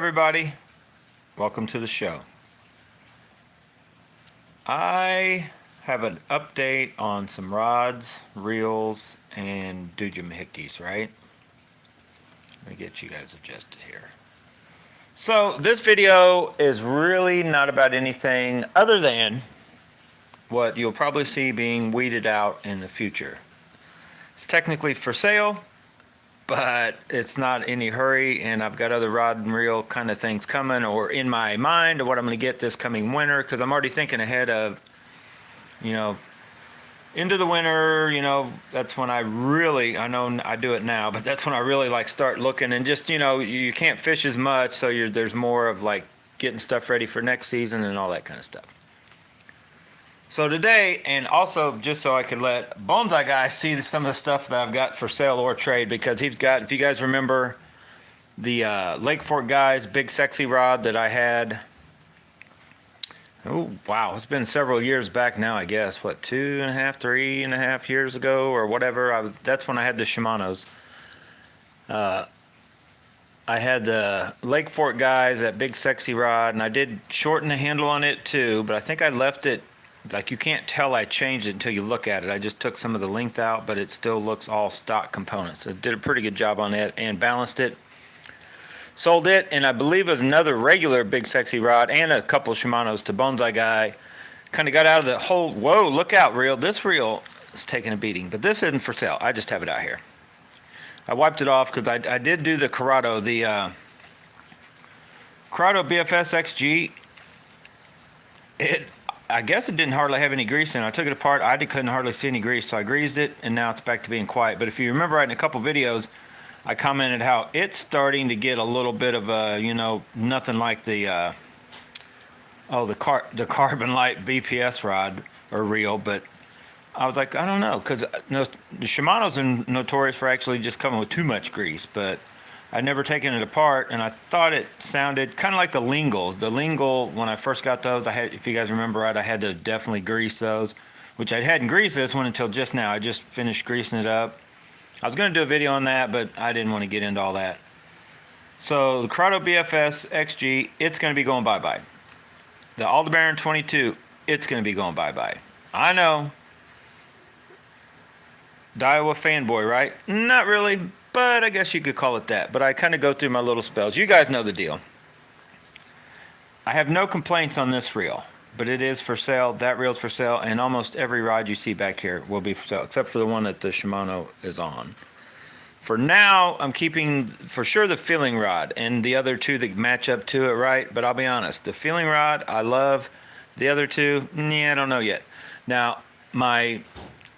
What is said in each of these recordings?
everybody. Welcome to the show. I have an update on some rods, reels, and dujamihikis, right? Let me get you guys adjusted here. So this video is really not about anything other than what you'll probably see being weeded out in the future. It's technically for sale, but it's not any hurry, and I've got other rod and reel kind of things coming or in my mind of what I'm going to get this coming winter, because I'm already thinking ahead of, into the winter. That's when I know I do it now, but that's when I really like start looking, and just, you can't fish as much, so there's more of like getting stuff ready for next season and all that kind of stuff. So today, and also just so I could let Bonsai Guy see some of the stuff that I've got for sale or trade, because he's got, if you guys remember, the Lake Fork Guys Big Sexy rod that I had. Oh, wow. It's been several years back now, I guess. What, 2.5, 3.5 years ago or whatever. That's when I had the Shimano's. I had the Lake Fork Guys, that Big Sexy rod, and I did shorten the handle on it too, but I think I left it, like, you can't tell I changed it until you look at it. I just took some of the length out, but it still looks all stock components. I did a pretty good job on it and balanced it. Sold it, and I believe it was another regular Big Sexy rod and a couple Shimano's to Bonsai Guy. Kind of got out of the whole, whoa, look out reel. This reel is taking a beating, but this isn't for sale. I just have it out here. I wiped it off because I did do the Corrado, the Corrado BFS XG. I guess it didn't hardly have any grease in it. I took it apart. I couldn't hardly see any grease, so I greased it, and now it's back to being quiet. But if you remember, in a couple videos, I commented how it's starting to get a little bit of a, nothing like the Carbon Light BPS rod or reel. But I was like, I don't know, because the Shimano's are notorious for actually just coming with too much grease. But I'd never taken it apart, and I thought it sounded kind of like the Lingles. The Lingle, when I first got those, if you guys remember right, I had to definitely grease those, which I hadn't greased this one until just now. I just finished greasing it up. I was going to do a video on that, but I didn't want to get into all that. So the Corrado BFS XG, it's going to be going bye-bye. The Aldebaran 22, it's going to be going bye-bye. I know. Daiwa fanboy, right? Not really, but I guess you could call it that. But I kind of go through my little spells. You guys know the deal. I have no complaints on this reel, but it is for sale. That reel's for sale, and almost every rod you see back here will be for sale, except for the one that the Shimano is on. For now, I'm keeping for sure the Feeling rod and the other two that match up to it, right? But I'll be honest, the Feeling rod I love. The other two, I don't know yet. Now, my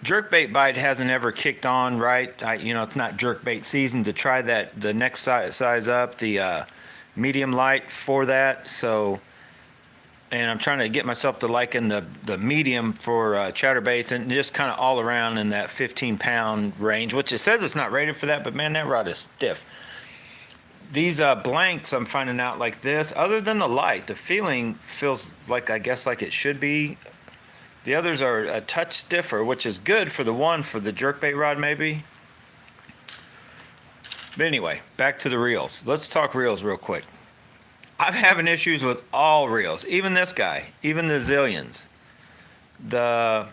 jerkbait bite hasn't ever kicked on, right? It's not jerkbait season to try that, the next size up, the medium light for that. So, and I'm trying to get myself to liking the medium for chatterbaits, and just kind of all around in that 15-pound range, which it says it's not rated for that, but man, that rod is stiff. These blanks, I'm finding out like this, other than the light, the Feeling feels like, I guess, like it should be. The others are a touch stiffer, which is good for the jerkbait rod maybe. But anyway, back to the reels. Let's talk reels real quick. I'm having issues with all reels, even this guy, even the Zillions. The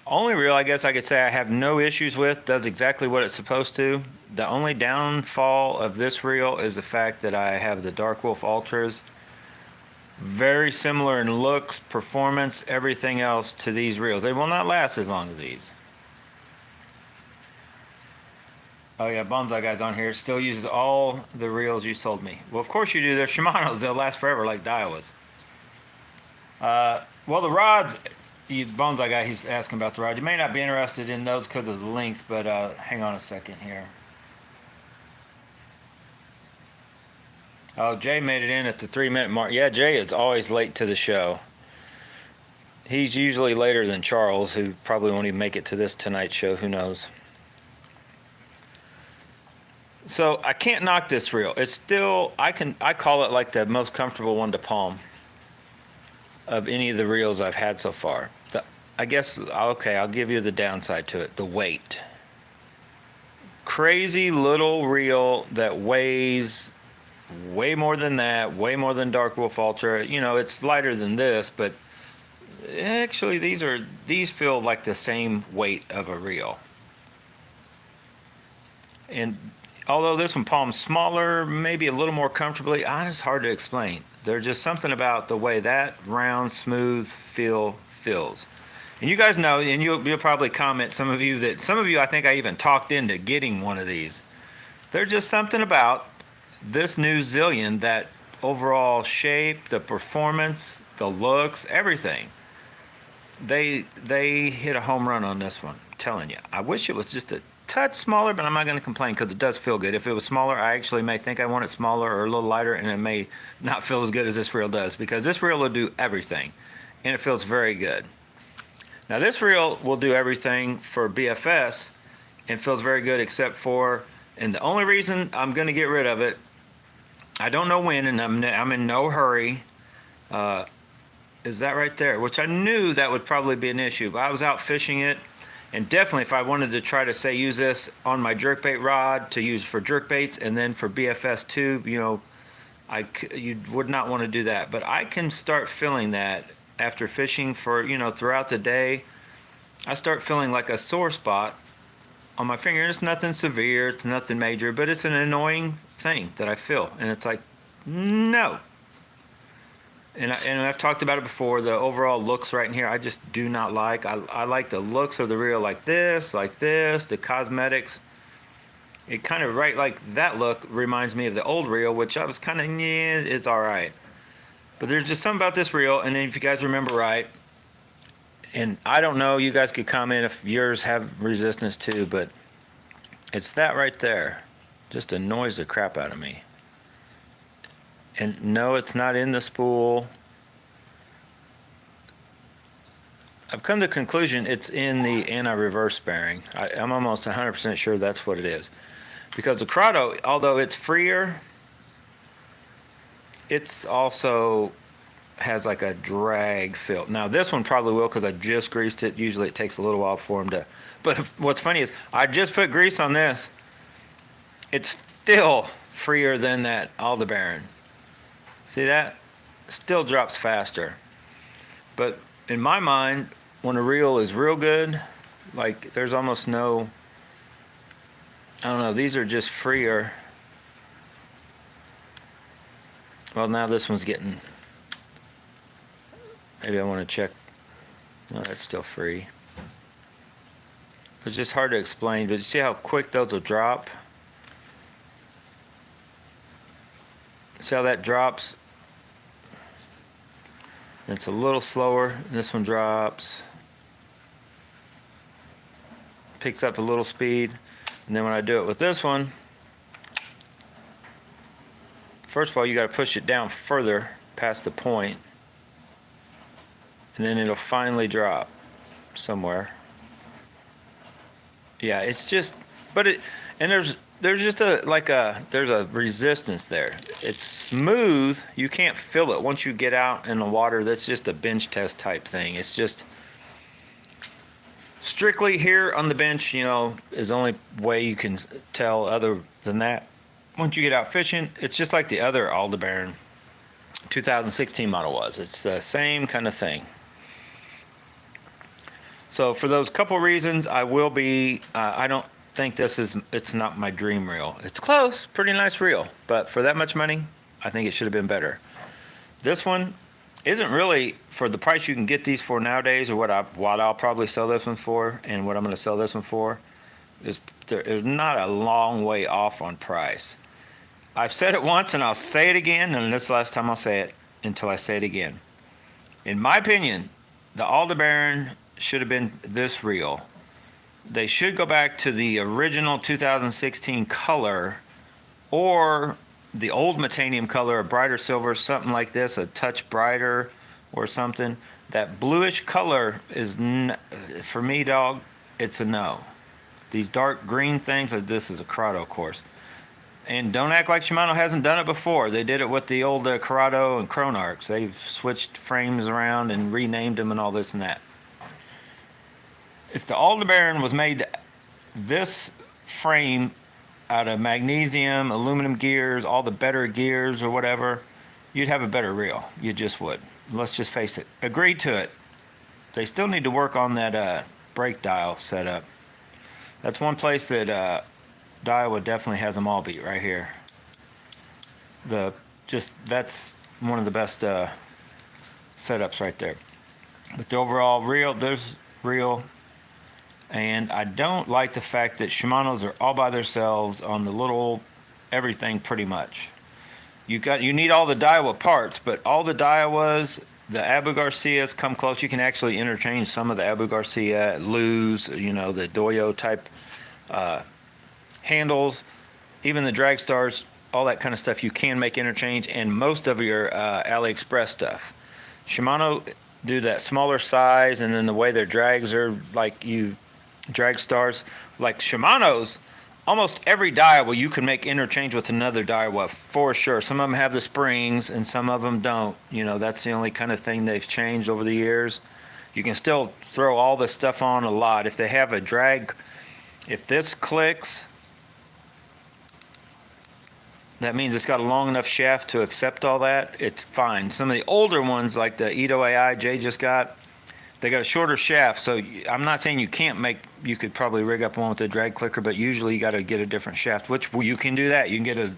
only reel I guess I could say I have no issues with, does exactly what it's supposed to. The only downfall of this reel is the fact that I have the Dark Wolf Ultras. Very similar in looks, performance, everything else to these reels. They will not last as long as these. Oh yeah, Bonsai Guy's on here. Still uses all the reels you sold me. Well, of course you do. They're Shimano's. They'll last forever like Daiwas. Well, the rods, Bonsai Guy, he's asking about the rod. You may not be interested in those because of the length, but hang on a second here. Oh, Jay made it in at the 3-minute mark. Yeah, Jay is always late to the show. He's usually later than Charles, who probably won't even make it to this tonight's show. Who knows? So I can't knock this reel. It's still, I call it like the most comfortable one to palm of any of the reels I've had so far. I guess, okay, I'll give you the downside to it. The weight. Crazy little reel that weighs way more than that, way more than Dark Wolf Ultra. You know, it's lighter than this, but actually these feel like the same weight of a reel. And although this one palms smaller, maybe a little more comfortably, it's hard to explain. There's just something about the way that round, smooth feel feels. And you guys know, and you'll probably comment, some of you I think I even talked into getting one of these. There's just something about this new Zillion, that overall shape, the performance, the looks, everything. They hit a home run on this one. I'm telling you. I wish it was just a touch smaller, but I'm not going to complain because it does feel good. If it was smaller, I actually may think I want it smaller or a little lighter, and it may not feel as good as this reel does, because this reel will do everything, and it feels very good. Now this reel will do everything for BFS and feels very good, except for, and the only reason I'm going to get rid of it, I don't know when, and I'm in no hurry, is that right there, which I knew that would probably be an issue, but I was out fishing it, and definitely if I wanted to try to say use this on my jerkbait rod to use for jerkbaits and then for BFS tube, you know, you would not want to do that. But I can start feeling that after fishing for, you know, throughout the day. I start feeling like a sore spot on my finger. It's nothing severe, it's nothing major, but it's an annoying thing that I feel, and it's like, no. And I've talked about it before. The overall looks right in here, I just do not like. I like the looks of the reel like this, the cosmetics. It kind of, right, like that look reminds me of the old reel, which I was kind of, yeah, it's all right. But there's just something about this reel, and then if you guys remember right, and I don't know, you guys could comment if yours have resistance too, but it's that right there. Just annoys the crap out of me. And no, it's not in the spool. I've come to the conclusion it's in the anti-reverse bearing. I'm almost 100% sure that's what it is. Because the Curado, although it's freer, it's also has like a drag feel. Now this one probably will, because I just greased it. Usually it takes a little while for them to, but what's funny is I just put grease on this. It's still freer than that Aldebaran. See that? Still drops faster. But in my mind, when a reel is real good, like there's almost no, I don't know, these are just freer. Well, now this one's getting, maybe I want to check. No, that's still free. It's just hard to explain, but you see how quick those will drop? See how that drops? It's a little slower. This one drops. Picks up a little speed. And then when I do it with this one, first of all, you got to push it down further past the point, and then it'll finally drop somewhere. Yeah, it's just, but it, and there's just there's a resistance there. It's smooth. You can't feel it once you get out in the water. That's just a bench test type thing. It's just strictly here on the bench, you know, is the only way you can tell. Other than that, once you get out fishing, it's just like the other Aldebaran 2016 model was. It's the same kind of thing. So for those couple reasons, I will be, I don't think it's not my dream reel. It's close, pretty nice reel, but for that much money, I think it should have been better. This one isn't really, for the price you can get these for nowadays, or what I'll probably sell this one for, and what I'm going to sell this one for, is not a long way off on price. I've said it once and I'll say it again, and this is the last time I'll say it until I say it again. In my opinion, the Aldebaran should have been this reel. They should go back to the original 2016 color, or the old Metanium color, a brighter silver, something like this, a touch brighter or something. That bluish color is, for me, dog, it's a no. These dark green things, this is a Curado, of course. And don't act like Shimano hasn't done it before. They did it with the old Curado and Chronarchs. They've switched frames around and renamed them and all this and that. If the Aldebaran was made this frame out of magnesium, aluminum gears, all the better gears or whatever, you'd have a better reel. You just would. Let's just face it. Agree to it. They still need to work on that brake dial setup. That's one place that Daiwa definitely has them all beat right here. That's one of the best setups right there. But the overall reel, there's reel. And I don't like the fact that Shimano's are all by themselves on the little everything pretty much. You need all the Daiwa parts, but all the Daiwas, the Abu Garcias come close. You can actually interchange some of the Abu Garcia, Luz, the Doyo type handles, even the Drag Stars, all that kind of stuff you can make interchange, and most of your AliExpress stuff. Shimano do that smaller size, and then the way their drags are Drag Stars, like Shimano's, almost every Daiwa you can make interchange with another Daiwa for sure. Some of them have the springs and some of them don't. That's the only kind of thing they've changed over the years. You can still throw all this stuff on a lot. If they have a drag, if this clicks, that means it's got a long enough shaft to accept all that. It's fine. Some of the older ones, like the Ito AI Jay just got, they got a shorter shaft, so I'm not saying you could probably rig up one with a drag clicker, but usually you got to get a different shaft, which you can do that. You can get a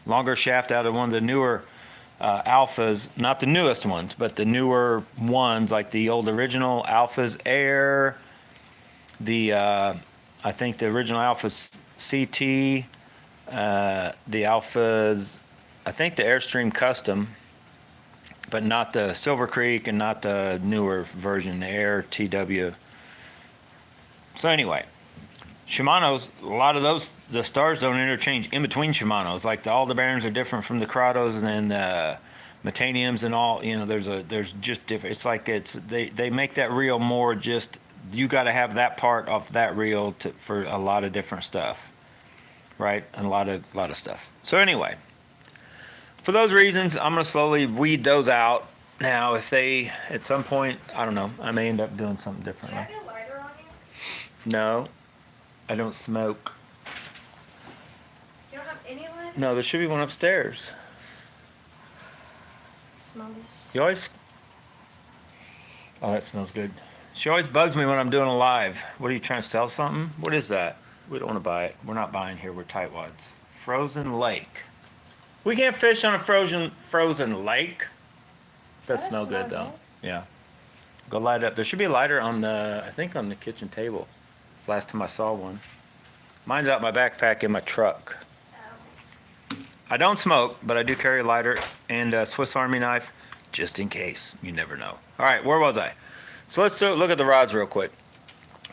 longer shaft out of one of the newer Alphas, not the newest ones, but the newer ones, like the old original Alphas Air, I think the original Alphas CT, the Alphas, I think the Airstream Custom, but not the Silver Creek and not the newer version, the Air TW. So anyway, Shimano's, a lot of those, the stars don't interchange in between Shimano's. Like the Aldebarans are different from the Corrados, and then the Metaniums and all. There's just different. It's like they make that reel more just. You got to have that part of that reel for a lot of different stuff, right? And a lot of stuff. So anyway. For those reasons, I'm going to slowly weed those out. Now, if they, at some point, I don't know, I may end up doing something differently. Do you have a lighter on you? No, I don't smoke. You don't have any lighter? No, there should be one upstairs. Smell this. You always, oh, that smells good. She always bugs me when I'm doing a live. What are you trying to sell something? What is that? We don't want to buy it. We're not buying here. We're tightwads. Frozen lake. We can't fish on a frozen lake. That smell good though. Yeah. Go light up. There should be a lighter on I think on the kitchen table. Last time I saw one. Mine's out my backpack in my truck. I don't smoke, but I do carry a lighter and a Swiss Army knife, just in case. You never know. All right, where was I? So let's look at the rods real quick.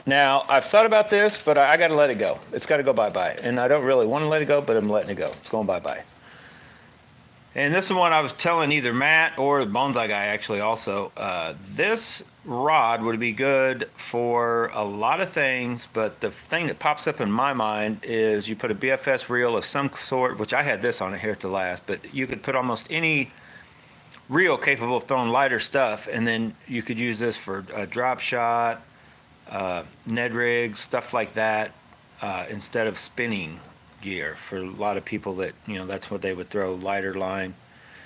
Now, I've thought about this, but I got to let it go. It's got to go bye-bye. And I don't really want to let it go, but I'm letting it go. It's going bye-bye. And this is one I was telling either Matt or the Bonsai guy actually also. This rod would be good for a lot of things, but the thing that pops up in my mind is you put a BFS reel of some sort, which I had this on it here at the last, but you could put almost any reel capable of throwing lighter stuff, and then you could use this for a drop shot, Ned rigs, stuff like that, instead of spinning gear for a lot of people that, that's what they would throw, lighter line.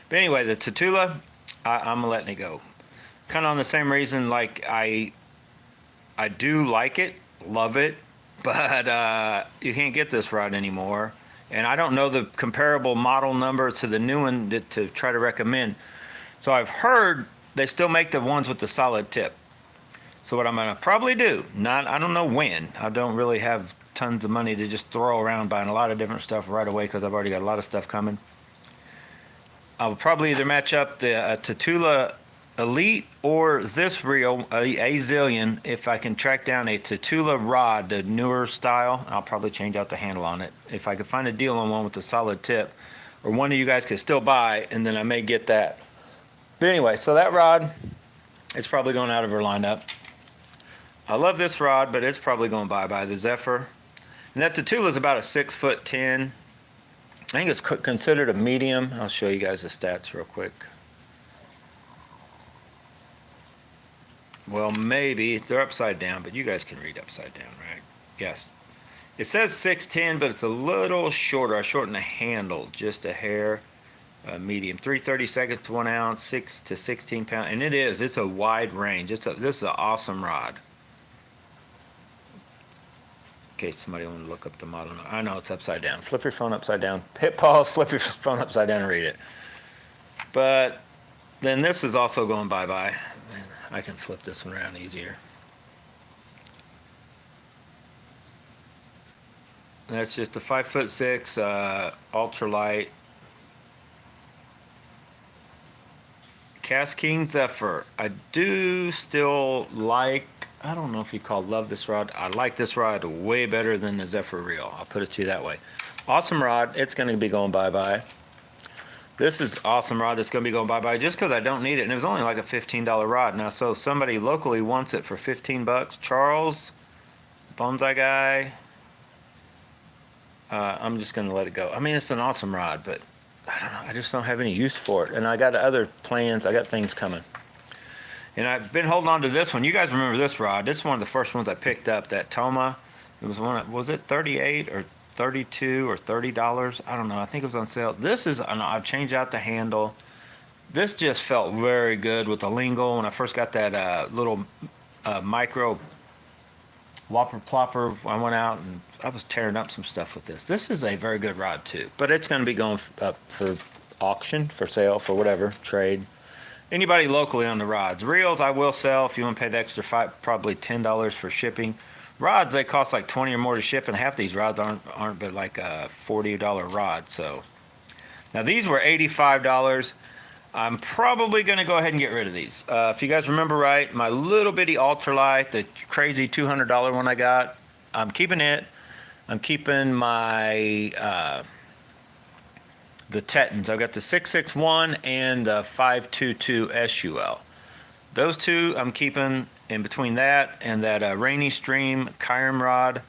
But anyway, the Tatula, I'm letting it go. Kind of on the same reason, like I do like it, love it, but you can't get this rod anymore. And I don't know the comparable model number to the new one to try to recommend. So I've heard they still make the ones with the solid tip. So what I'm going to probably do, I don't know when, I don't really have tons of money to just throw around buying a lot of different stuff right away because I've already got a lot of stuff coming. I'll probably either match up the Tatula Elite or this reel, a Zillion. If I can track down a Tatula rod, the newer style, I'll probably change out the handle on it. If I could find a deal on one with the solid tip, or one of you guys could still buy, and then I may get that. But anyway, so that rod is probably going out of her lineup. I love this rod, but it's probably going bye-bye. The Zephyr. And that Tatula is about a 6'10". I think it's considered a medium. I'll show you guys the stats real quick. Well, maybe they're upside down, but you guys can read upside down, right? Yes. It says 610, but it's a little shorter. I shortened the handle just a hair. Medium, 330 seconds to 1 ounce, 6 to 16 pound, and it's a wide range. This is an awesome rod. In case somebody want to look up the model. I know it's upside down. Flip your phone upside down. Hit pause, flip your phone upside down and read it. But then this is also going bye-bye. I can flip this one around easier. That's just a 5'6", ultralight Cast King Zephyr. I do still like, I don't know if you call love this rod. I like this rod way better than the Zephyr Reel. I'll put it to you that way. Awesome rod. It's going to be going bye-bye. This is awesome rod that's going to be going bye-bye just because I don't need it. And it was only like a $15 rod. Now, so somebody locally wants it for 15 bucks. Charles, Bonsai Guy. I'm just going to let it go. I mean, it's an awesome rod, but I don't know. I just don't have any use for it. And I got other plans. I got things coming. And I've been holding on to this one. You guys remember this rod. This is one of the first ones I picked up, that Toma. It was was it 38 or 32 or $30? I don't know. I think it was on sale. This is, I've changed out the handle. This just felt very good with the lingle. When I first got that little micro whopper plopper, I went out and I was tearing up some stuff with this. This is a very good rod too, but it's going to be going up for auction, for sale, for whatever, trade. Anybody locally on the rods. Reels I will sell if you want to pay the extra probably $10 for shipping. Rods, they cost like 20 or more to ship, and half these rods aren't but like a $40 rod. So now these were $85. I'm probably going to go ahead and get rid of these. If you guys remember right, my little bitty ultralight, the crazy $200 one I got, I'm keeping it. I'm keeping my the Tettons. I've got the 661 and the 522 SUL. Those two I'm keeping. In between that and that Rainy Stream Kyron rod,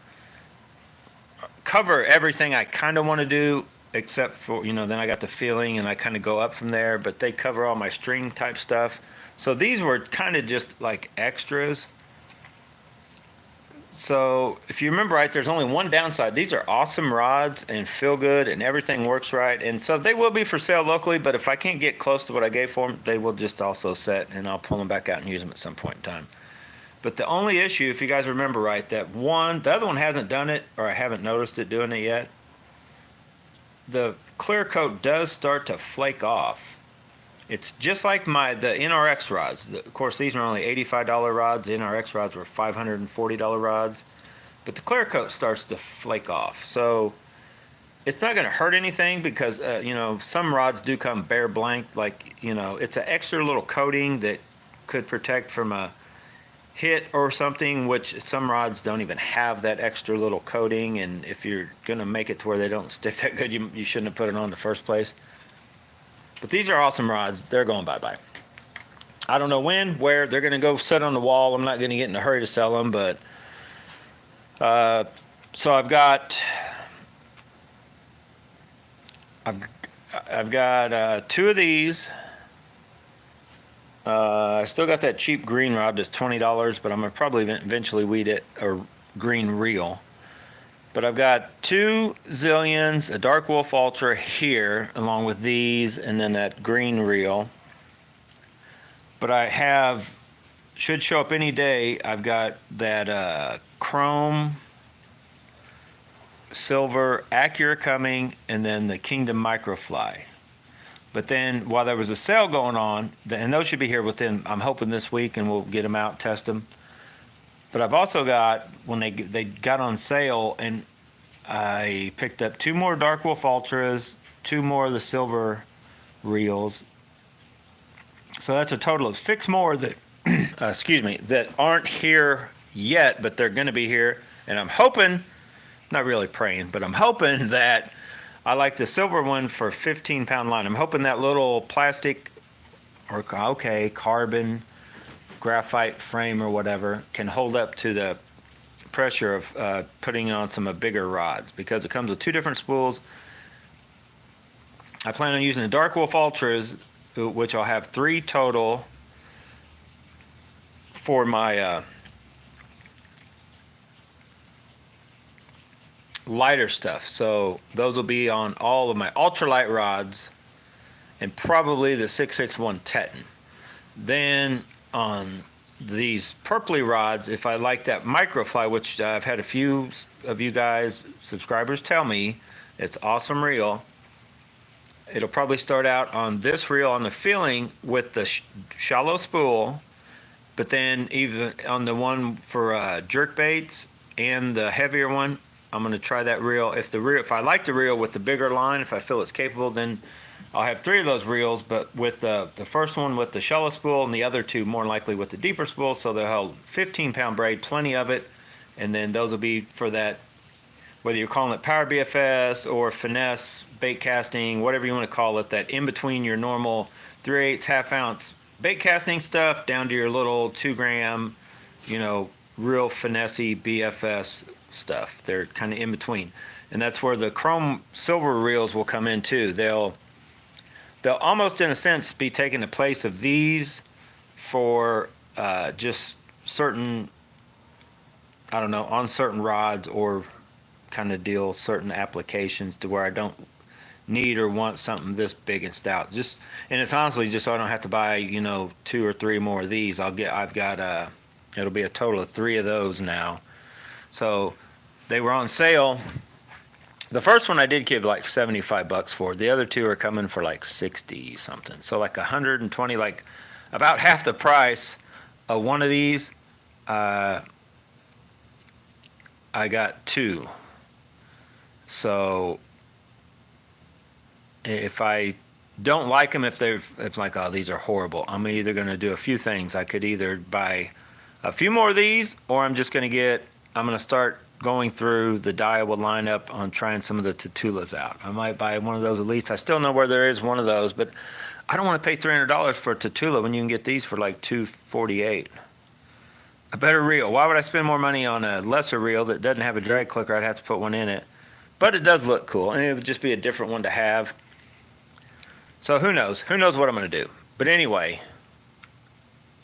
cover everything I kind of want to do, except for, then I got the feeling and I kind of go up from there, but they cover all my string type stuff. So these were kind of just like extras. So if you remember right, there's only one downside. These are awesome rods and feel good and everything works right. And so they will be for sale locally, but if I can't get close to what I gave for them, they will just also set, and I'll pull them back out and use them at some point in time. But the only issue, if you guys remember right, the other one hasn't done it, or I haven't noticed it doing it yet. The clear coat does start to flake off. It's just like the NRX rods. Of course, these are only $85 rods. The NRX rods were $540 rods. But the clear coat starts to flake off. So it's not going to hurt anything because, some rods do come bare blank. Like, it's an extra little coating that could protect from a hit or something, which some rods don't even have that extra little coating. And if you're going to make it to where they don't stick that good, you shouldn't have put it on in the first place. But these are awesome rods. They're going bye-bye. I don't know when, where. They're going to go sit on the wall. I'm not going to get in a hurry to sell them, but so I've got two of these. I still got that cheap green rod that's $20, but I'm going to probably eventually weed it a green reel. But I've got 2 Zillions, a Dark Wolf Ultra here, along with these, and then that green reel. But I should show up any day, I've got that chrome, silver, Acura coming, and then the Kingdom Microfly. But then while there was a sale going on, and those should be here within, I'm hoping this week, and we'll get them out, test them. But I've also got, when they got on sale, and I picked up 2 more Dark Wolf Ultras, 2 more of the silver reels. So that's a total of 6 more that, that aren't here yet, but they're going to be here. And I'm hoping, not really praying, but I'm hoping that I like the silver one for 15-pound line. I'm hoping that little plastic or, carbon graphite frame or whatever can hold up to the pressure of putting on some bigger rods, because it comes with 2 different spools. I plan on using the Dark Wolf Ultras, which I'll have 3 total for my lighter stuff. So those will be on all of my ultralight rods and probably the 661 Teton. Then on these purpley rods, if I like that microfly, which I've had a few of you guys, subscribers, tell me it's awesome reel. It'll probably start out on this reel on the feeling with the shallow spool, but then even on the one for jerk baits and the heavier one, I'm going to try that reel. If I like the reel with the bigger line, if I feel it's capable, then I'll have 3 of those reels, but with the first one with the shallow spool and the other 2 more likely with the deeper spool, so they'll hold 15-pound braid, plenty of it, and then those will be for that, whether you're calling it power BFS or finesse bait casting, whatever you want to call it, that in between your normal 3/8 half-ounce bait casting stuff down to your little 2-gram, real finessey BFS stuff. They're kind of in between, and that's where the chrome silver reels will come in too. They'll almost in a sense be taking the place of these for just certain, I don't know, on certain rods or kind of deal, certain applications to where I don't need or want something this big and stout. And it's honestly just so I don't have to buy 2 or 3 more of these. I've got it'll be a total of 3 of those now. So they were on sale. The first one I did give like $75 for. The other 2 are coming for like 60 something. So like 120, like about half the price of one of these. I got 2. So if I don't like them, if it's like, oh, these are horrible, I'm either going to do a few things. I could either buy a few more of these, or I'm going to start going through the Daiwa lineup on trying some of the Tatulas out. I might buy one of those Elites. I still know where there is one of those, but I don't want to pay $300 for a Tatula when you can get these for like $248. A better reel. Why would I spend more money on a lesser reel that doesn't have a drag clicker? I'd have to put one in it. But it does look cool, and it would just be a different one to have. So who knows? Who knows what I'm going to do? But anyway,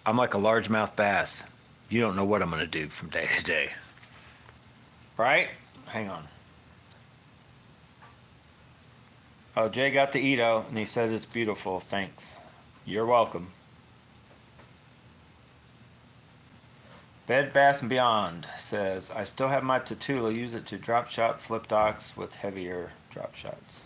I'm like a largemouth bass. You don't know what I'm going to do from day to day. Right? Hang on. Oh, Jay got the Ito, and he says it's beautiful. Thanks. You're welcome. Bed Bass and Beyond says, I still have my Tatula. Use it to drop shot flip docks with heavier drop shots.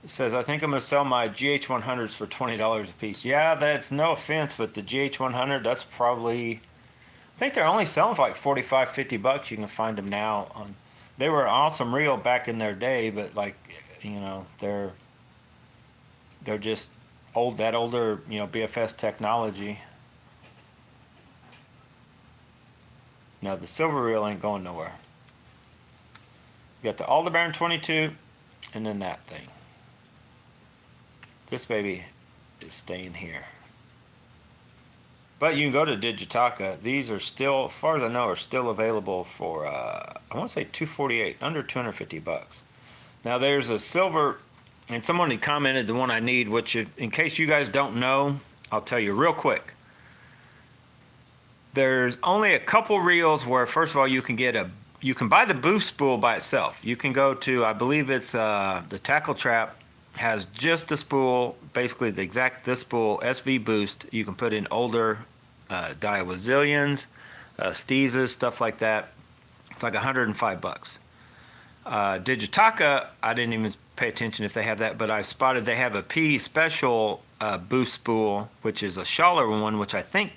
It says, I think I'm going to sell my GH100s for $20 a piece. Yeah, that's no offense, but the GH100, that's probably, I think they're only selling for like $45, $50. You can find them now. They were an awesome reel back in their day, but like, they're just older, BFS technology. Now the silver reel ain't going nowhere. You got the Aldebaran 22, and then that thing. This baby is staying here. But you can go to Digitaka. These are still, as far as I know, are still available for, I want to say $248, under $250. Now there's a silver, and someone had commented the one I need, which in case you guys don't know, I'll tell you real quick. There's only a couple reels where, first of all, you can buy the boost spool by itself. You can go to, I believe it's the Tackle Trap has just the spool, basically this spool, SV Boost. You can put in older Daiwa Zillions, Steezas, stuff like that. It's like $105. Digitaka, I didn't even pay attention if they have that, but I spotted they have a P special boost spool, which is a shallower one, which I think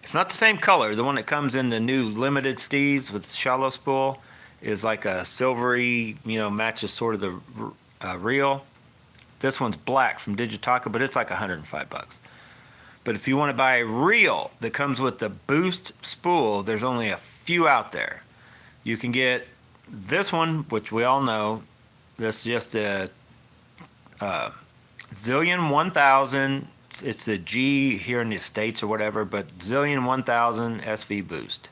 it's not the same color. The one that comes in the new limited Steez with shallow spool is like a silvery, matches sort of the reel. This one's black from Digitaka, but it's like $105. But if you want to buy a reel that comes with the boost spool, there's only a few out there. You can get this one, which we all know. This is just a Zillion 1000. It's the G here in the States or whatever, but Zillion 1000 SV Boost.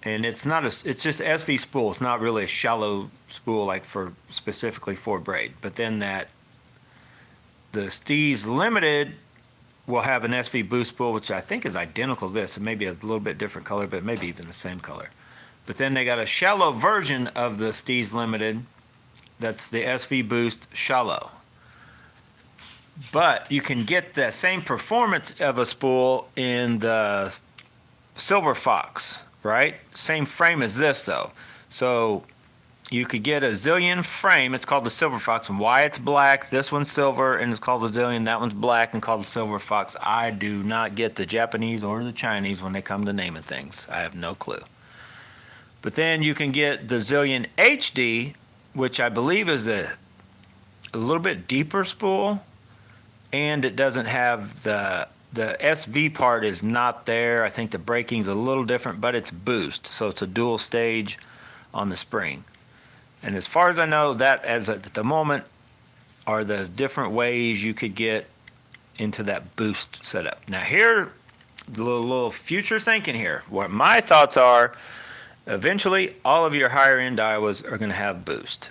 And it's just SV spool. It's not really a shallow spool like specifically for braid. But then the Steez Limited will have an SV boost spool, which I think is identical to this. It may be a little bit different color, but maybe even the same color. But then they got a shallow version of the Steez Limited. That's the SV Boost Shallow. But you can get the same performance of a spool in the Silver Fox, right? Same frame as this though. So you could get a Zillion frame. It's called the Silver Fox. And why it's black, this one's silver, and it's called the Zillion. That one's black and called the Silver Fox. I do not get the Japanese or the Chinese when they come to naming things. I have no clue. But then you can get the Zillion HD, which I believe is a little bit deeper spool, and it doesn't have the SV part is not there. I think the braking's a little different, but it's boost, so it's a dual stage on the spring. And as far as I know, that as at the moment are the different ways you could get into that boost setup. Now here, a little future thinking here. What my thoughts are, eventually all of your higher end Iowas are going to have boost.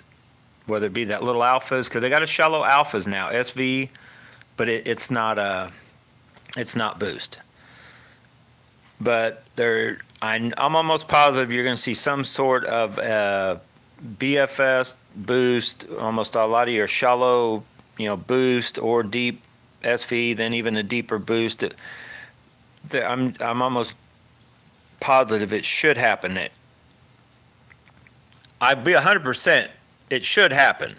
Whether it be that little Alphas, because they got a shallow Alphas now, SV, but it's not boost. But I'm almost positive you're going to see some sort of BFS boost, almost a lot of your shallow, boost or deep SV, then even a deeper boost. I'm almost positive it should happen. I'd be 100%. It should happen.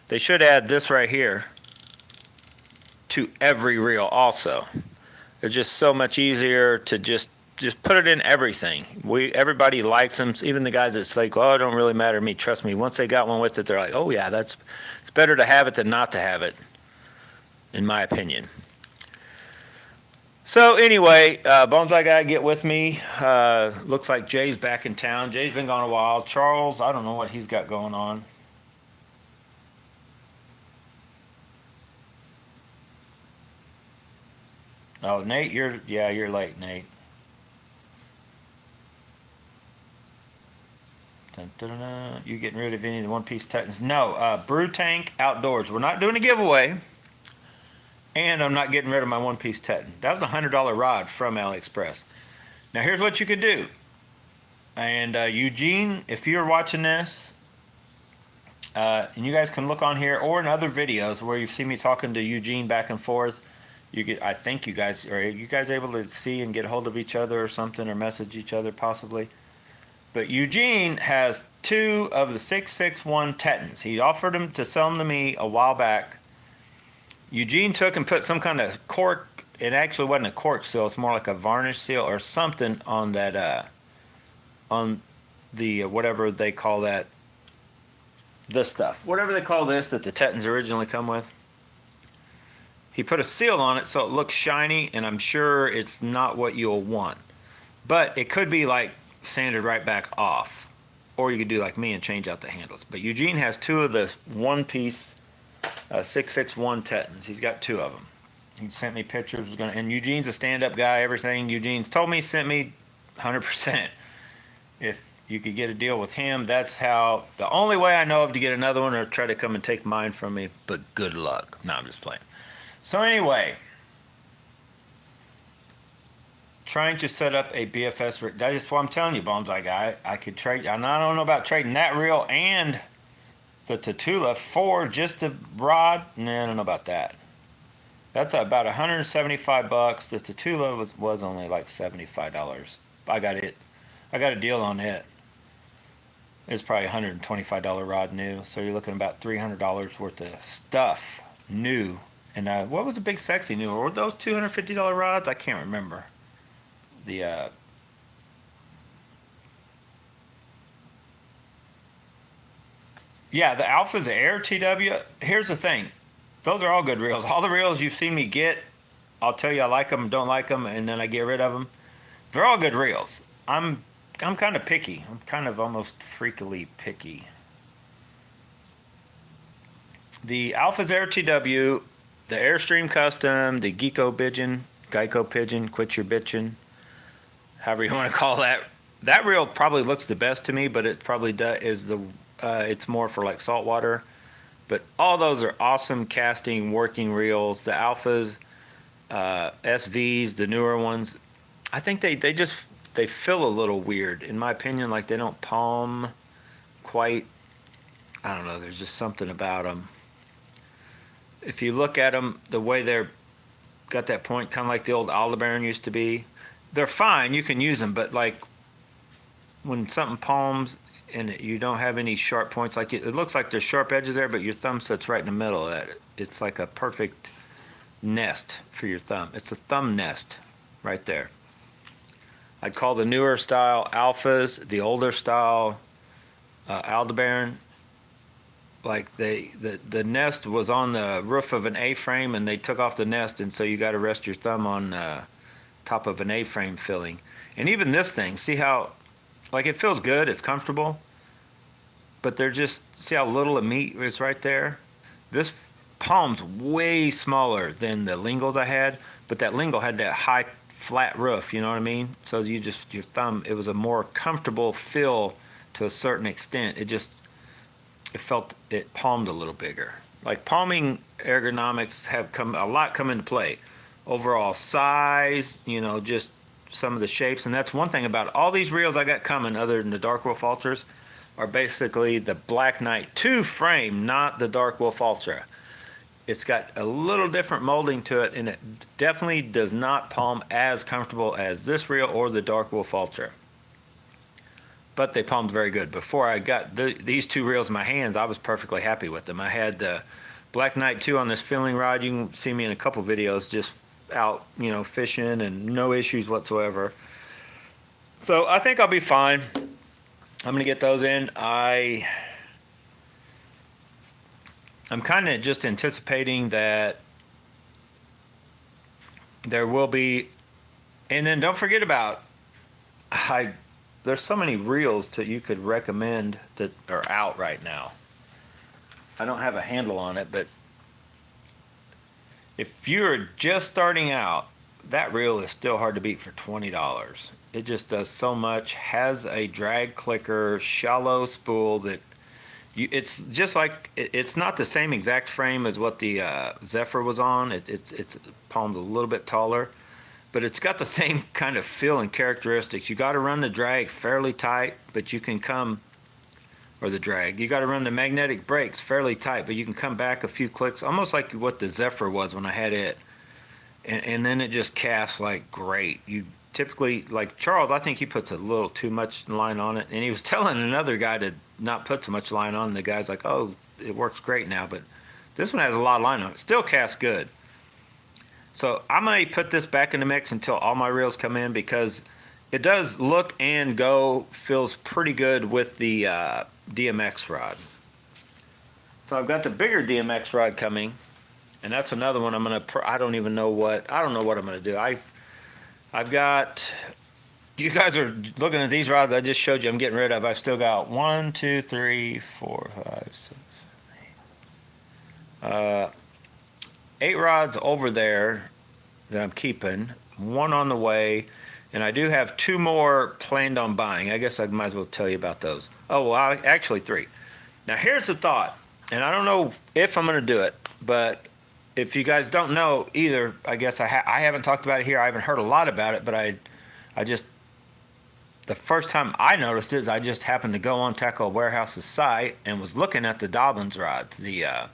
They should add this right here to every reel also. It's just so much easier to just put it in everything. Everybody likes them, even the guys that like, oh, it don't really matter to me. Trust me, once they got one with it, they're like, oh yeah, it's better to have it than not to have it, in my opinion. So anyway, Bonsai Guy, get with me. Looks like Jay's back in town. Jay's been gone a while. Charles, I don't know what he's got going on. Oh, Nate, you're late, Nate. Dun, dun, dun, dun. You getting rid of any of the one-piece Tetons? No, Brew Tank Outdoors. We're not doing a giveaway, and I'm not getting rid of my one-piece Teton. That was a $100 rod from AliExpress. Now here's what you could do. And Eugene, if you're watching this, and you guys can look on here or in other videos where you've seen me talking to Eugene back and forth. I think you guys are you guys able to see and get a hold of each other or something, or message each other possibly. But Eugene has 2 of the 661 Tetons. He offered them to sell them to me a while back. Eugene took and put some kind of cork. It actually wasn't a cork seal. It's more like a varnish seal or something on that, on the whatever they call that. This stuff, whatever they call this that the Tetons originally come with. He put a seal on it so it looks shiny, and I'm sure it's not what you'll want. But it could be like sanded right back off. Or you could do like me and change out the handles. But Eugene has 2 of the one-piece 661 Tetons. He's got 2 of them. He sent me pictures. And Eugene's a stand-up guy, everything. Eugene's told me, sent me 100%. If you could get a deal with him, that's how, the only way I know of to get another one, or try to come and take mine from me, but good luck. No, I'm just playing. So anyway, trying to set up a BFS. That's what I'm telling you, Bonsai Guy. I could trade. I don't know about trading that reel and the Tatula for just the rod. No, I don't know about that. That's about $175. The Tatula was only like $75. I got a deal on it. It's probably $125 rod new. So you're looking about $300 worth of stuff new. And what was the Big Sexy new? Were those $250 rods? I can't remember. Yeah, the Alpha's Air TW. Here's the thing. Those are all good reels. All the reels you've seen me get, I'll tell you I like them, don't like them, and then I get rid of them. They're all good reels. I'm kind of picky. I'm kind of almost freakily picky. The Alpha's Air TW, the Airstream Custom, the Geico Pigeon, Quit Your Bitchin', however you want to call that. That reel probably looks the best to me, but it probably it's more for like saltwater. But all those are awesome casting, working reels. The Alphas, SVs, the newer ones, I think they feel a little weird, in my opinion. Like they don't palm quite. I don't know. There's just something about them. If you look at them, the way they're got that point, kind of like the old Aldebaran used to be, they're fine. You can use them, but like when something palms and you don't have any sharp points, like it looks like there's sharp edges there, but your thumb sits right in the middle of that. It's like a perfect nest for your thumb. It's a thumb nest right there. I'd call the newer style Alphas, the older style Aldebaran. Like the nest was on the roof of an A-frame, and they took off the nest, and so you got to rest your thumb on top of an A-frame filling. And even this thing, see how, like it feels good, it's comfortable, but they're just, see how little the meat is right there? This palm's way smaller than the Lingles I had, but that Lingle had that high flat roof, you know what I mean? So you just, your thumb, it was a more comfortable feel to a certain extent. It felt it palmed a little bigger. Like palming ergonomics have come into play. Overall size, just some of the shapes, and that's one thing about all these reels I got coming, other than the Dark Wolf Ultras, are basically the Black Knight 2 frame, not the Dark Wolf Ultra. It's got a little different molding to it, and it definitely does not palm as comfortable as this reel or the Dark Wolf Ultra. But they palmed very good. Before I got these two reels in my hands, I was perfectly happy with them. I had the Black Knight 2 on this filling rod. You can see me in a couple videos just out, fishing, and no issues whatsoever. So I think I'll be fine. I'm gonna get those in. I'm kind of just anticipating that there will be, and then don't forget about, there's so many reels that you could recommend that are out right now. I don't have a handle on it, but if you're just starting out, that reel is still hard to beat for $20. It just does so much. Has a drag clicker, shallow spool that it's just like, it's not the same exact frame as what the Zephyr was on. It's palms a little bit taller, but it's got the same kind of feel and characteristics. You got to run the drag fairly tight, but you can come, or the drag, you got to run the magnetic brakes fairly tight, but you can come back a few clicks, almost like what the Zephyr was when I had it. And then it just casts like great. You typically, like Charles, I think he puts a little too much line on it, and he was telling another guy to not put too much line on, and the guy's like, oh, it works great now, but this one has a lot of line on it. Still casts good. So I might put this back in the mix until all my reels come in, because it does look and go, feels pretty good with the DMX rod. So I've got the bigger DMX rod coming, and that's another one I'm gonna. I don't know what I'm gonna do. I've got. You guys are looking at these rods I just showed you. I'm getting rid of. I've still got 1, 2, 3, 4, 5, 6, 7, 8 rods over there that I'm keeping. 1 on the way, and I do have 2 more planned on buying. I guess I might as well tell you about those. Oh, well, actually 3. Now here's the thought, and I don't know if I'm going to do it, but if you guys don't know either, I guess I haven't talked about it here. I haven't heard a lot about it, but I just, the first time I noticed it is I just happened to go on Tackle Warehouse's site and was looking at the Dobyns rods, their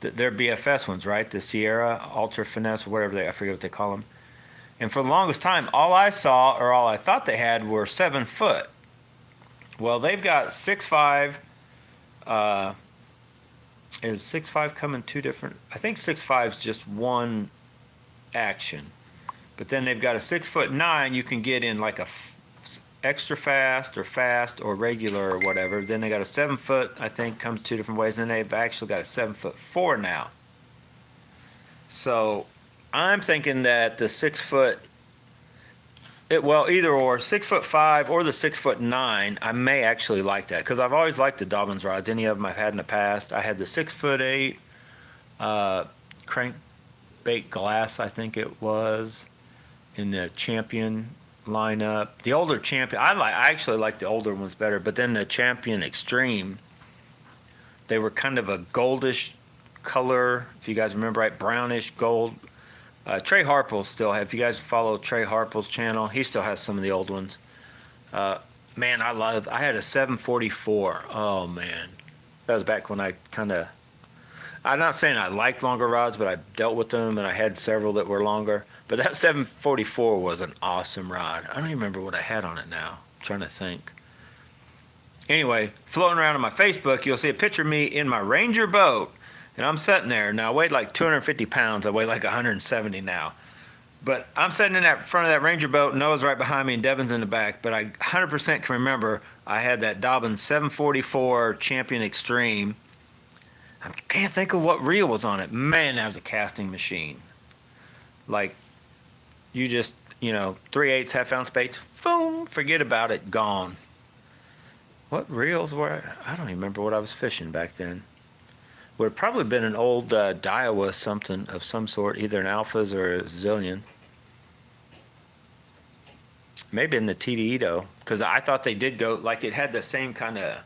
BFS ones, right? The Sierra Ultra Finesse, or whatever I forget what they call them. And for the longest time, all I saw, or all I thought they had, were 7 foot. Well, they've got 6.5. Is 6.5 coming 2 different? I think 6.5 is just one action. But then they've got a 6'9" you can get in like a extra fast or regular or whatever. Then they got a 7 foot, I think, comes 2 different ways. And they've actually got a 7'4" now. So I'm thinking that the 6 foot, either or 6'5" or the 6'9", I may actually like that, because I've always liked the Dobyns rods. Any of them I've had in the past. I had the 6'8" crankbait glass, I think it was, in the Champion lineup. The older Champion, I actually like the older ones better, but then the Champion Extreme, they were kind of a goldish color, if you guys remember right, brownish gold, Trey Harple still have. If you guys follow Trey Harple's channel, he still has some of the old ones. Man, I had a 744. Oh man, that was back when I kind of. I'm not saying I liked longer rods, but I dealt with them and I had several that were longer. But that 744 was an awesome rod. I don't even remember what I had on it now. I'm trying to think. Anyway, floating around on my Facebook, you'll see a picture of me in my Ranger boat. And I'm sitting there. Now, I weighed like 250 pounds. I weigh like 170 now. But I'm sitting in that front of that Ranger boat. Noah's right behind me and Devin's in the back. But I 100% can remember I had that Dobyns 744 Champion Extreme. I can't think of what reel was on it. Man, that was a casting machine. Like, you just, 3/8 half-ounce baits, boom, forget about it, gone. What reels were, I don't even remember what I was fishing back then. Would have probably been an old Daiwa something of some sort, either an Alphas or a Zillion. Maybe in the TD Ito, because I thought they did go, like it had the same kind of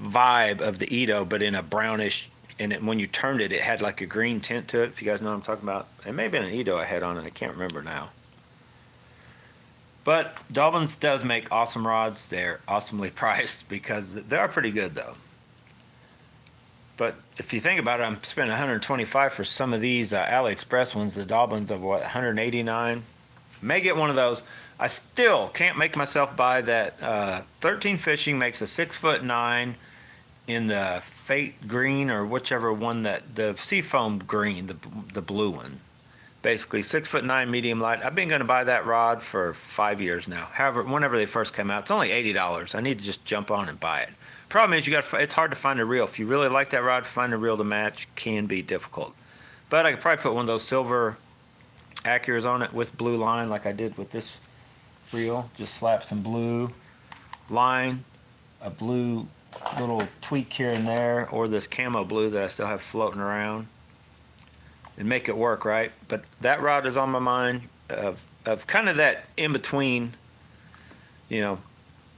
vibe of the Ito, but in a brownish, and when you turned it, it had like a green tint to it, if you guys know what I'm talking about. It may have been an Ito I had on it, I can't remember now. But Dobyns does make awesome rods. They're awesomely priced because they are pretty good though. But if you think about it, I'm spending $125 for some of these AliExpress ones, the Dobyns of what, $189? May get one of those. I still can't make myself buy that. 13 Fishing makes a 6'9" in the Fate green or whichever one, that the Seafoam green, the blue one. Basically 6'9" medium light. I've been going to buy that rod for 5 years now. However, whenever they first came out, it's only $80. I need to just jump on and buy it. Problem is, it's hard to find a reel. If you really like that rod, find a reel to match can be difficult. But I could probably put one of those silver Acuras on it with blue line, like I did with this reel. Just slap some blue line, a blue little tweak here and there, or this camo blue that I still have floating around, and make it work, right? But that rod is on my mind of kind of that in between.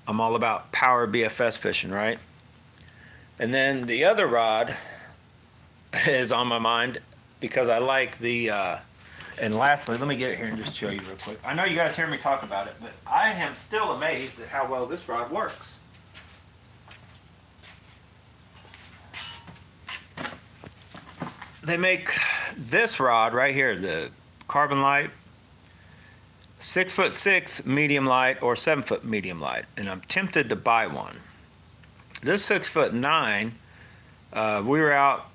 I'm all about power BFS fishing, right? And then the other rod is on my mind because I like the, and lastly, let me get it here and just show you real quick. I know you guys hear me talk about it, but I am still amazed at how well this rod works. They make this rod right here, the Carbon Light, 6'6" medium light or 7' medium light, and I'm tempted to buy one. This 6'9", we were out,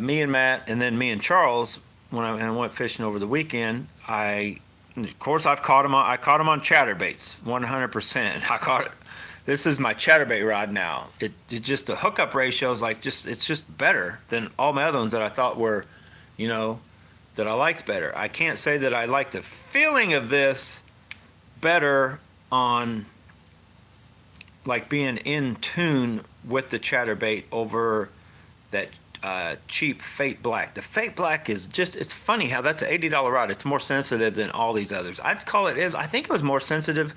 me and Matt, and then me and Charles, when I went fishing over the weekend. Of course, I caught him on chatterbaits, 100%. This is my chatterbait rod now. It just, the hookup ratio is like it's just better than all my other ones that I thought were, that I liked better. I can't say that I like the feeling of this better on like being in tune with the chatterbait over that cheap Fate Black. The Fate Black is just, it's funny how that's an $80 rod. It's more sensitive than all these others. I'd call it, I think it was more sensitive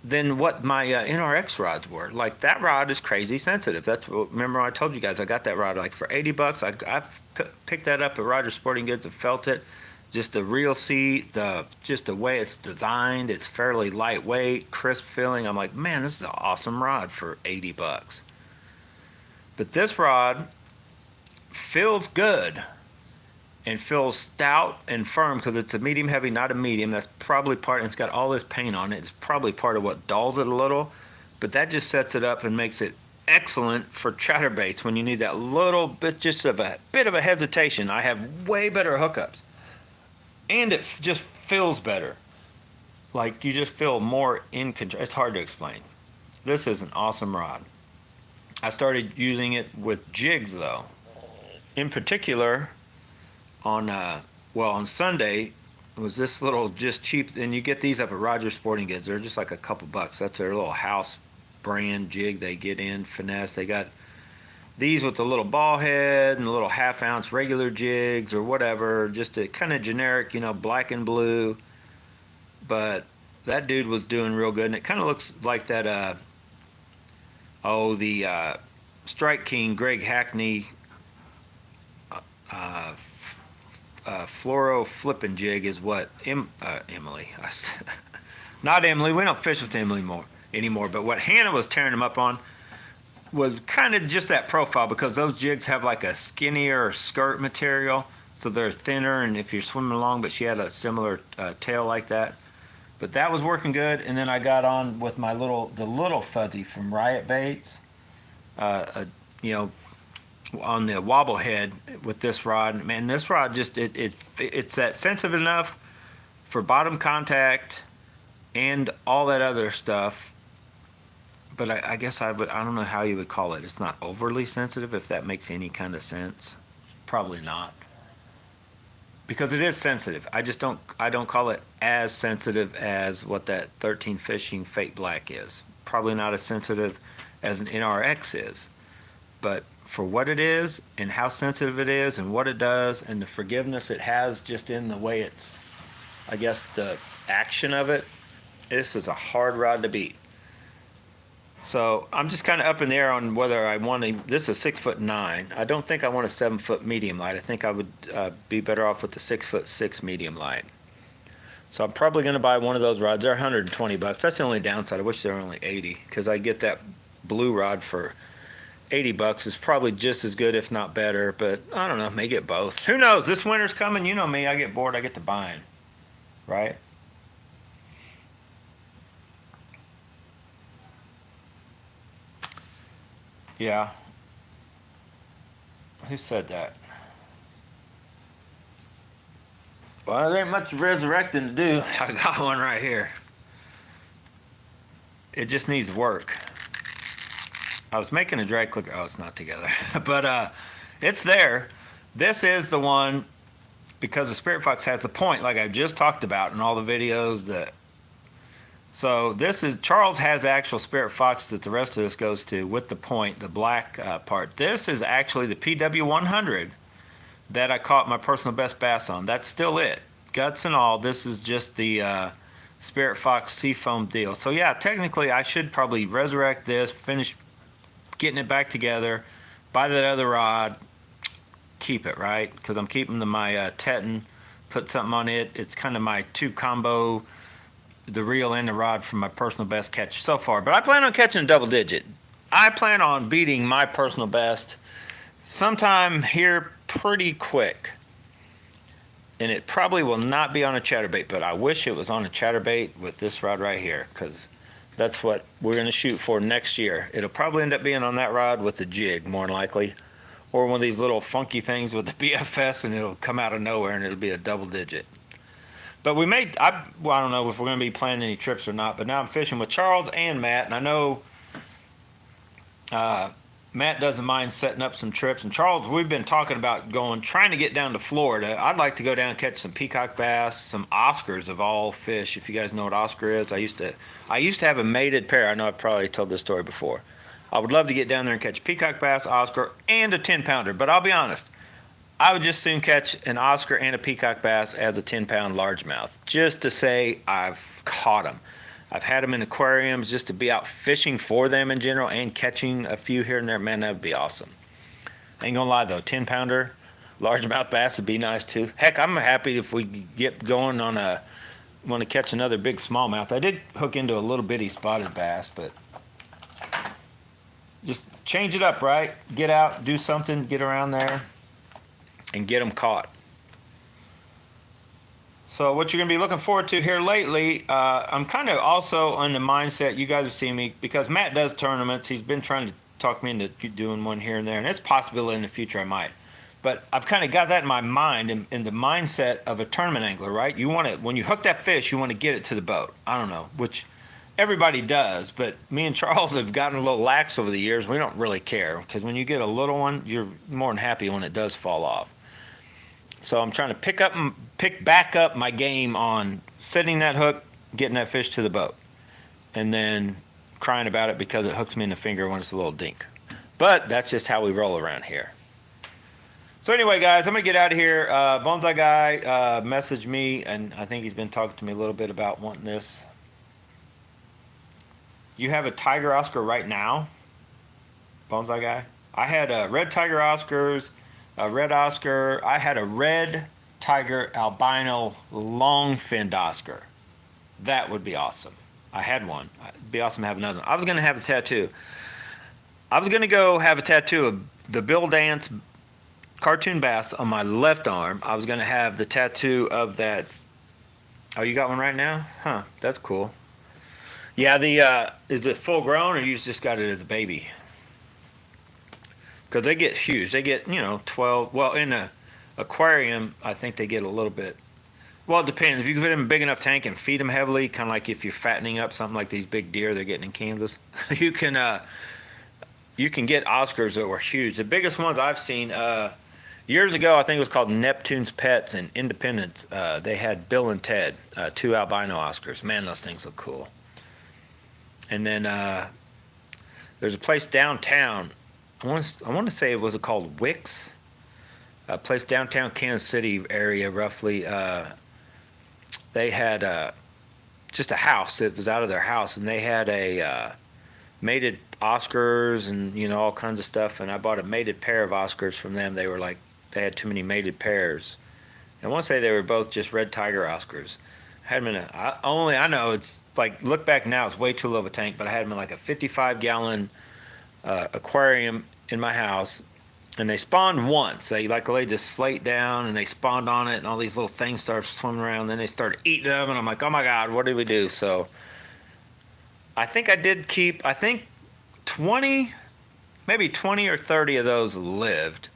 than what my NRX rods were. Like that rod is crazy sensitive. That's what, remember I told you guys I got that rod like for $80. I've picked that up at Rogers Sporting Goods and felt it. Just the reel seat, just the way it's designed, it's fairly lightweight, crisp feeling. I'm like, man, this is an awesome rod for $80. But this rod feels good and feels stout and firm because it's a medium heavy, not a medium. That's probably part, and it's got all this paint on it. It's probably part of what dulls it a little, but that just sets it up and makes it excellent for chatterbaits when you need that little bit, just of a bit of a hesitation. I have way better hookups, and it just feels better. Like you just feel more in control. It's hard to explain. This is an awesome rod. I started using it with jigs though. In particular, on Sunday, it was this little just cheap, and you get these up at Rogers Sporting Goods. They're just like a couple bucks. That's their little house brand jig they get in, finesse. They got these with the little ball head and the little half-ounce regular jigs or whatever, just a kind of generic, black and blue. But that dude was doing real good, and it kind of looks like that, the Strike King Greg Hackney fluoro flipping jig is what Emily, not Emily. We don't fish with Emily anymore. But what Hannah was tearing them up on was kind of just that profile, because those jigs have like a skinnier skirt material, so they're thinner. And if you're swimming along, but she had a similar tail like that. But that was working good. And then I got on with the little fuzzy from Riot Baits, you know, on the wobble head with this rod. Man, this rod just it's that sensitive enough for bottom contact and all that other stuff. But I guess I don't know how you would call it. It's not overly sensitive, if that makes any kind of sense. Probably not. Because it is sensitive. I don't call it as sensitive as what that 13 Fishing Fate Black is. Probably not as sensitive as an NRX is. But for what it is and how sensitive it is and what it does and the forgiveness it has just in the way it's, I guess, the action of it, this is a hard rod to beat. So I'm just kind of up in the air on whether I want to. This is 6'9". I don't think I want a 7-foot medium light. I think I would be better off with the 6'6" medium light. So I'm probably going to buy one of those rods. They're $120. That's the only downside. I wish they were only 80, because I get that blue rod for $80. Is probably just as good, if not better. But I don't know. May get both. Who knows? This winter's coming. You know me. I get bored. I get to buying. Right? Yeah. Who said that? Well, there ain't much resurrecting to do. I got one right here. It just needs work. I was making a drag clicker. Oh, it's not together. But it's there. This is the one, because the Spirit Fox has the point, like I just talked about in all the videos. So this is, Charles has the actual Spirit Fox that the rest of this goes to with the point, the black part. This is actually the PW100 that I caught my personal best bass on. That's still it. Guts and all, this is just the Spirit Fox Seafoam deal. So yeah, technically I should probably resurrect this, finish getting it back together, buy that other rod, keep it, right? Because I'm keeping my Teton, put something on it. It's kind of my two combo, the reel and the rod, for my personal best catch so far. But I plan on catching a double digit. I plan on beating my personal best sometime here pretty quick. And it probably will not be on a chatterbait, but I wish it was on a chatterbait with this rod right here, because that's what we're going to shoot for next year. It'll probably end up being on that rod with the jig, more than likely, or one of these little funky things with the BFS, and it'll come out of nowhere and it'll be a double digit. But we may, I don't know if we're going to be planning any trips or not, but now I'm fishing with Charles and Matt, and I know Matt doesn't mind setting up some trips. And Charles, we've been talking about trying to get down to Florida. I'd like to go down and catch some peacock bass, some Oscars of all fish. If you guys know what Oscar is, I used to have a mated pair. I know I probably told this story before. I would love to get down there and catch peacock bass, Oscar, and a 10-pounder. But I'll be honest, I would just soon catch an Oscar and a peacock bass as a 10-pound largemouth, just to say I've caught them. I've had them in aquariums just to be out fishing for them in general and catching a few here and there. Man, that would be awesome. Ain't gonna lie though, 10-pounder largemouth bass would be nice too. Heck, I'm happy if we get going on want to catch another big smallmouth. I did hook into a little bitty spotted bass, but just change it up, right? Get out, do something, get around there, and get them caught. So what you're going to be looking forward to here lately, I'm kind of also on the mindset, you guys have seen me, because Matt does tournaments. He's been trying to talk me into doing one here and there, and it's possible in the future I might. But I've kind of got that in my mind, in the mindset of a tournament angler, right? You want to, when you hook that fish, you want to get it to the boat. I don't know, which everybody does, but me and Charles have gotten a little lax over the years. We don't really care, because when you get a little one, you're more than happy when it does fall off. So I'm trying to pick back up my game on setting that hook, getting that fish to the boat, and then crying about it because it hooks me in the finger when it's a little dink. But that's just how we roll around here. So anyway, guys, I'm going to get out of here. Bonsai Guy messaged me, and I think he's been talking to me a little bit about wanting this. You have a Tiger Oscar right now? Bonsai Guy? I had red Tiger Oscars, a red Oscar. I had a red tiger albino long-finned Oscar. That would be awesome. I had one. It'd be awesome to have another one. I was going to have a tattoo. I was going to go have a tattoo of the Bill Dance cartoon bass on my left arm. I was going to have the tattoo of that. Oh, you got one right now? Huh, that's cool. Yeah, is it full grown, or you just got it as a baby? Because they get huge. They get, 12. Well, in a aquarium, I think they get a little bit. Well, it depends. If you put them in a big enough tank and feed them heavily, kind of like if you're fattening up something like these big deer they're getting in Kansas, you can get Oscars that were huge. The biggest ones I've seen years ago, I think it was called Neptune's Pets in Independence. They had Bill and Ted, 2 albino Oscars. Man, those things look cool. And then there's a place downtown. I want to say it was called Wicks. A place downtown Kansas City area, roughly. They had just a house. It was out of their house, and they had a mated Oscars and all kinds of stuff. And I bought a mated pair of Oscars from them. They had too many mated pairs. I want to say they were both just red tiger Oscars. I had them in I know it's like, look back now, it's way too low of a tank, but I had them in like a 55-gallon aquarium in my house, and they spawned once. They laid this slate down, and they spawned on it, and all these little things started swimming around. Then they started eating them, and I'm like, oh my God, what did we do? So I think I did keep, 20, maybe 20 or 30 of those lived,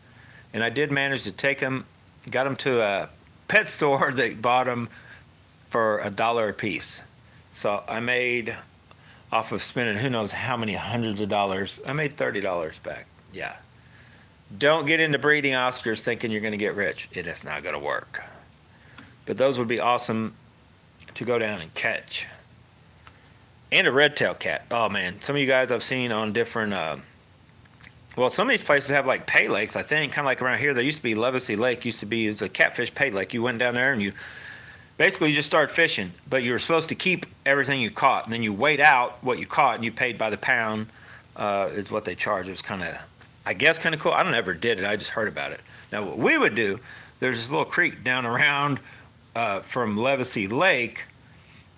and I did manage to take them, got them to a pet store that bought them for $1 a piece. So I made, off of spending who knows how many hundreds of dollars, I made $30 back. Yeah. Don't get into breeding Oscars thinking you're going to get rich. It is not going to work. But those would be awesome to go down and catch. And a red-tailed cat. Oh, man. Some of you guys I've seen on different, some of these places have like pay lakes, I think. Kind of like around here, there used to be Levacy Lake. It was a catfish pay lake. You went down there and you just started fishing, but you were supposed to keep everything you caught, and then you weighed out what you caught, and you paid by the pound, is what they charge. It was kind of cool. I don't ever did it. I just heard about it. Now, what we would do, there's this little creek down around from Levacy Lake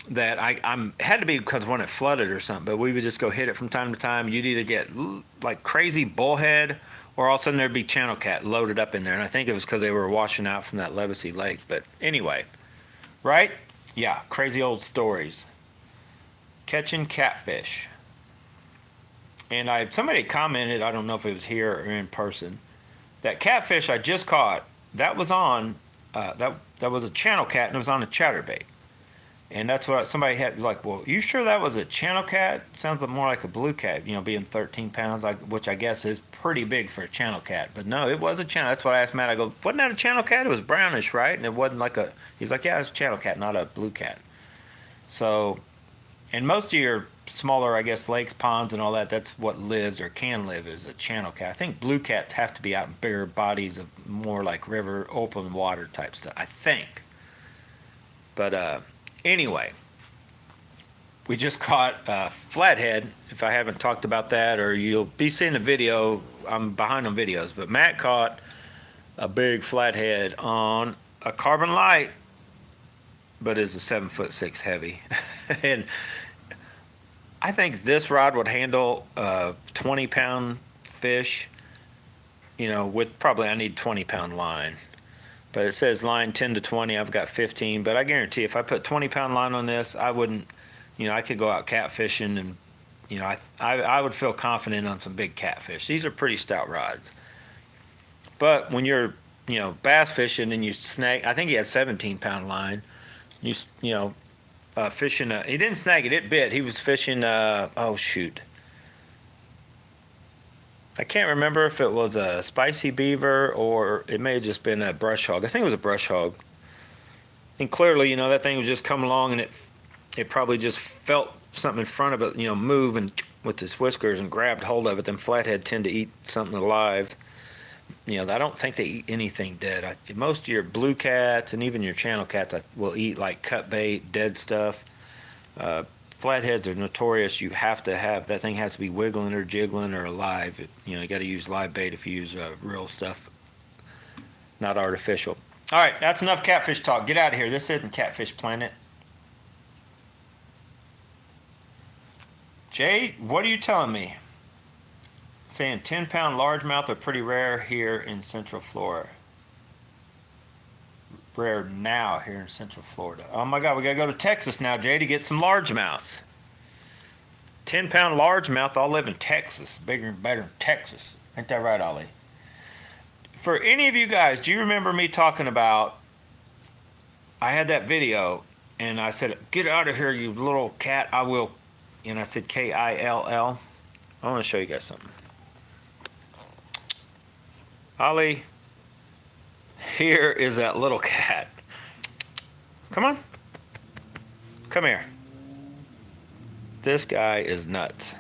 that I had to be because when it flooded or something, but we would just go hit it from time to time. You'd either get like crazy bullhead, or all of a sudden there'd be channel cat loaded up in there, and I think it was because they were washing out from that Levacy Lake. But anyway. Right? Yeah, crazy old stories. Catching catfish. And somebody commented, I don't know if it was here or in person, that catfish I just caught, that was on, that was a channel cat, and it was on a chatterbait. And that's what somebody had, like, well, you sure that was a channel cat? Sounds more like a blue cat, being 13 pounds, which I guess is pretty big for a channel cat. But no, it was a channel. That's what I asked Matt. I go, wasn't that a channel cat? It was brownish, right? And it wasn't he's like, yeah, it's a channel cat, not a blue cat. So, and most of your smaller, I guess, lakes, ponds, and all that, that's what lives or can live is a channel cat. I think blue cats have to be out in bigger bodies of more like river, open water type stuff, I think. But, anyway, we just caught flathead. If I haven't talked about that, or you'll be seeing the video, I'm behind on videos, but Matt caught a big flathead on a carbon light, but it's a 7'6" heavy. And I think this rod would handle a 20-pound fish, with probably I need 20-pound line. But it says line 10 to 20. I've got 15. But I guarantee if I put 20-pound line on this, I wouldn't, I could go out catfishing and, I would feel confident on some big catfish. These are pretty stout rods. But when you're, bass fishing and you snag, I think he had 17-pound line. Fishing, he didn't snag it, it bit. He was fishing, oh shoot. I can't remember if it was a spicy beaver or it may have just been a brush hog. I think it was a brush hog. And clearly, that thing was just coming along, and it probably just felt something in front of it, move and with its whiskers and grabbed hold of it. Them flathead tend to eat something alive. I don't think they eat anything dead. Most of your blue cats and even your channel cats will eat like cut bait, dead stuff. Flatheads are notorious. You have to have, that thing has to be wiggling or jiggling or alive. You got to use live bait if you use real stuff, not artificial. All right, that's enough catfish talk. Get out of here. This isn't Catfish Planet. Jay, what are you telling me? Saying 10-pound largemouth are pretty rare here in Central Florida. Rare now here in Central Florida. Oh my God, we gotta go to Texas now, Jay, to get some largemouth. 10-pound largemouth all live in Texas. Bigger and better in Texas. Ain't that right, Ollie? For any of you guys, do you remember me talking about, I had that video and I said, get out of here, you little cat, I will, and I said Kill. I want to show you guys something. Ollie, here is that little cat. Come on. Come here. This guy is nuts.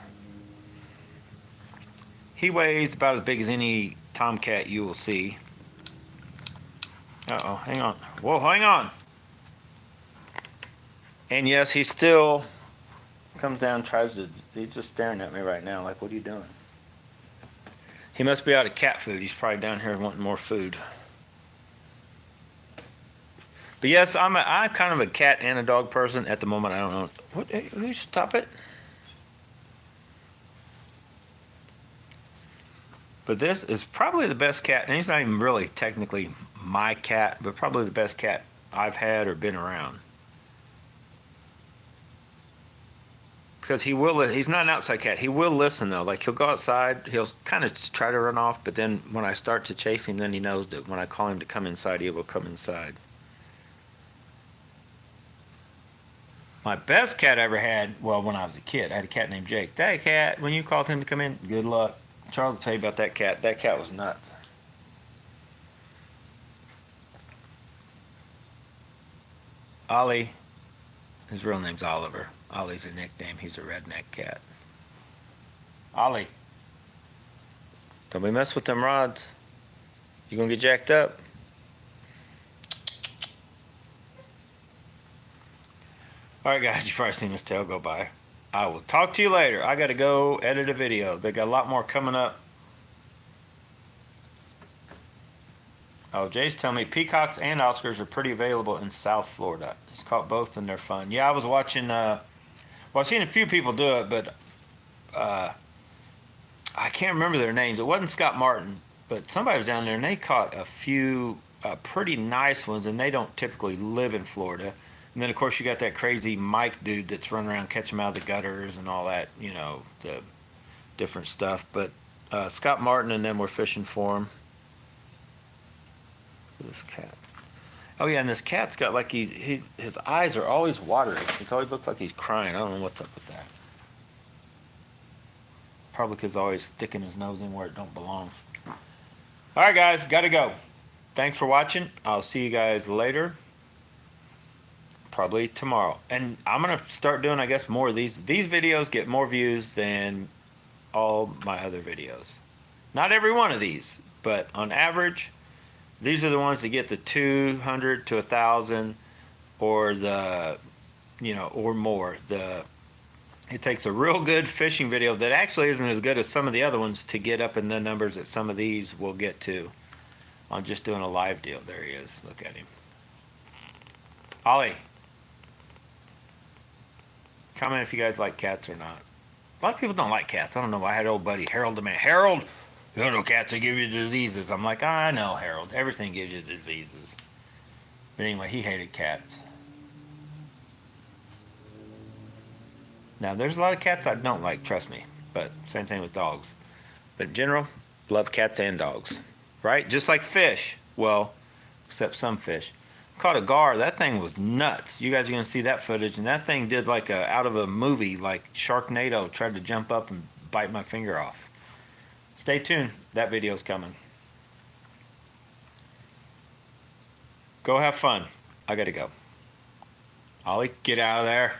He weighs about as big as any tomcat you will see. Uh-oh, hang on. Whoa, hang on. And yes, he still comes down, he's just staring at me right now like, what are you doing? He must be out of cat food. He's probably down here wanting more food. But yes, I'm kind of a cat and a dog person at the moment. I don't know. What? Hey, stop it. But this is probably the best cat, and he's not even really technically my cat, but probably the best cat I've had or been around. Because he's not an outside cat. He will listen though. Like he'll go outside, he'll kind of try to run off, but then when I start to chase him, then he knows that when I call him to come inside, he will come inside. My best cat I ever had, well, when I was a kid, I had a cat named Jake. That cat, when you called him to come in, good luck. Charles will tell you about that cat. That cat was nuts. Ollie, his real name's Oliver. Ollie's a nickname. He's a redneck cat. Ollie, don't be messing with them rods. You gonna get jacked up. All right, guys, you probably seen this tail go by. I will talk to you later. I got to go edit a video. They got a lot more coming up. Oh, Jay's telling me peacocks and Oscars are pretty available in South Florida. He's caught both and they're fun. Yeah, I was watching, well, I've seen a few people do it, but I can't remember their names. It wasn't Scott Martin, but somebody was down there and they caught a few pretty nice ones, and they don't typically live in Florida. And then, of course, you got that crazy Mike dude that's running around catching them out of the gutters and all that, you know, the different stuff. But Scott Martin and them were fishing for him. This cat. Oh, yeah, and this cat's got like his eyes are always watering. It always looks like he's crying. I don't know what's up with that. Probably because he's always sticking his nose in where it don't belong. All right, guys, got to go. Thanks for watching. I'll see you guys later. Probably tomorrow. And I'm going to start doing, I guess, more of these. These videos get more views than all my other videos. Not every one of these, but on average, these are the ones that get the 200 to 1,000 or the, you know, or more. It takes a real good fishing video that actually isn't as good as some of the other ones to get up in the numbers that some of these will get to on just doing a live deal. There he is. Look at him. Ollie. Comment if you guys like cats or not. A lot of people don't like cats. I don't know why. I had old buddy Harold the man. Harold, you know cats that give you diseases. I'm like, I know, Harold. Everything gives you diseases. But anyway, he hated cats. Now, there's a lot of cats I don't like, trust me. But same thing with dogs. But in general, love cats and dogs. Right? Just like fish. Well, except some fish. Caught a gar. That thing was nuts. You guys are going to see that footage. And that thing did like out of a movie, like Sharknado, tried to jump up and bite my finger off. Stay tuned. That video's coming. Go have fun. I got to go. Ollie, get out of there.